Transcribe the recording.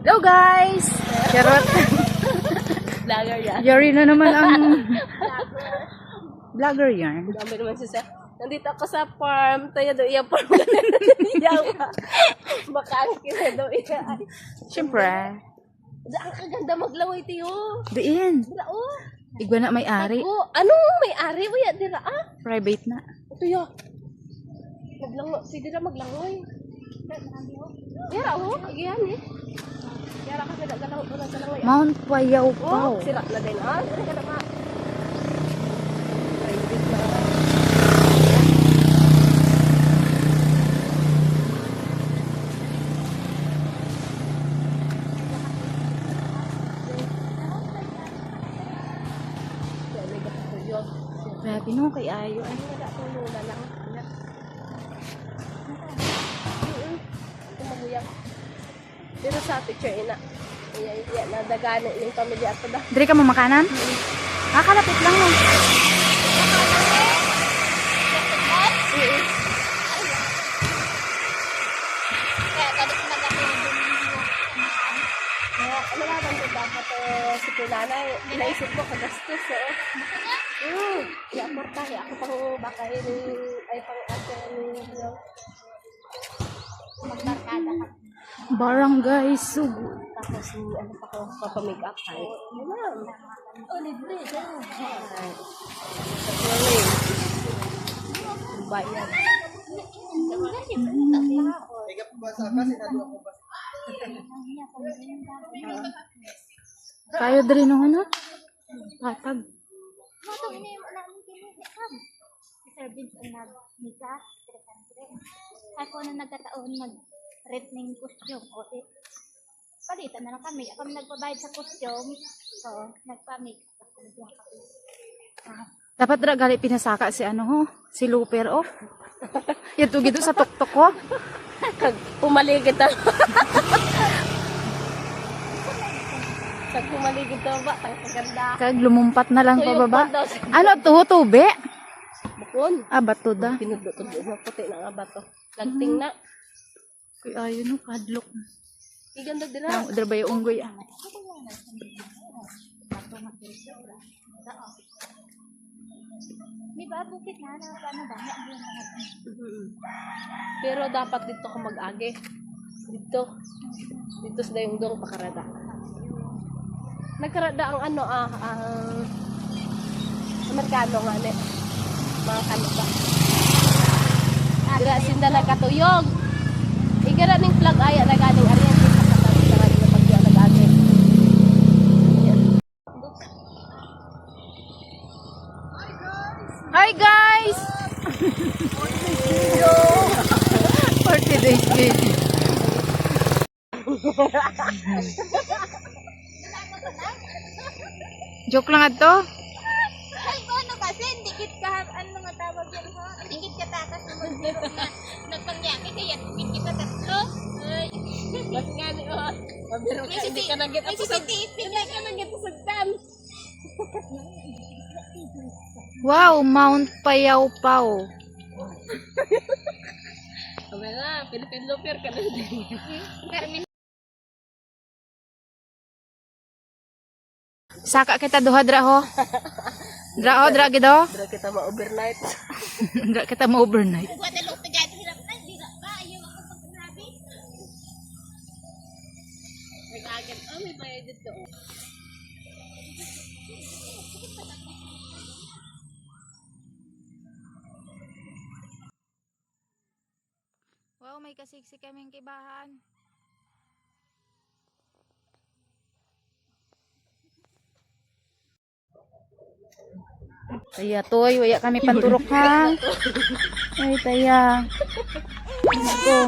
Hello guys! Charot! Vlogger yan. Yari na naman ang vlogger yarn. Dami naman siya. Nandito ako sa farm. Tayo doon iya farm. Yawa. Baka ang kina doon iya. Siyempre. Ang kaganda maglaway tiyo. Diin. Dira oh. Igwa na may-ari. Oh, ano may-ari? Uya, dira ah. Private na. Ito yo. Maglangoy. Si dira maglangoy. Dira oh. Agihan eh. Dira kasi nagalaw ko na sa langoy. Mount Payaw Oh, Pao. sira na din ah. Dira ka na ma. Private na. Grabe no, kay Ayo. Pero sa teacher ina. Iya na dagana yung pamilya ato da. Diri ka mo makanan? Ah, kalapit lang no. Kaya ano lang ang dapat si Pinanay, naisip ko kagastos oh. Ya porta ya ako pang baka ini ay pang ate ni magbarkada ka. Barangay Sugu. Tapos ano pa ko papa-make up tayo. Ma'am. Oh, libre. Bayan. Kayo diri no na? Patag. Service ang nag-mika, ako na nagkataon mag-rent ng costume o palitan na lang kami. Ako nagpabayad sa costume, so nagpa-make. Dapat dra gali pinasaka si ano ho, si Luper oh. Yato gito sa tuktok ko. Kag pumaligid ta. Kag pumaligid ta ba tang kaganda. Kag lumumpat na lang So, yung pababa. pag daw- Ano to, tube? Bukon. Ah, bato da. Pinudot mo puti na nga ba to. Lagting na. Kuy ayo no, kadlok. Iganda dira. Nang dra ba yung unggoy ah. Di ba, bukit na paano ba? Pero dapat dito ko mag-agi. Dito. Dito sa dayong dong pakarada. Nagkarada ang ano ang Amerikano nga ne. Mga kano ba? Dira sinda nagkatuyog. Igara ning flag aya na ganing ariyan sa katawid sa radio pagya nag-agi. Hi guys! 40 days baby. Joke lang ato. Ay, ano kasi, dikit ka, ano nga tawag yan ho? Dikit ka takas na magbiro na nagpangyaki, kaya dikit kita tatlo. Ay, Mas nga ni oh. Mabiro ka hindi ka nagit may ako sa CCTV hindi ka nagit sa sagdan. Wow, Mount Payaw Pao. Sabi na, Philippine Looper ka na din. Saka kita duha dra ho. Dra ho, dra gido. Dira kita ma-overnight. Dra kita mo overnight. Guadalupe, pagad hirap na, di na ba? Ayaw ako pag grabe. May agad, may bayad dito. Wow, may kasiksi kaming kibahan. Taya toy, waya kami panturok ha. Ay taya. Ako.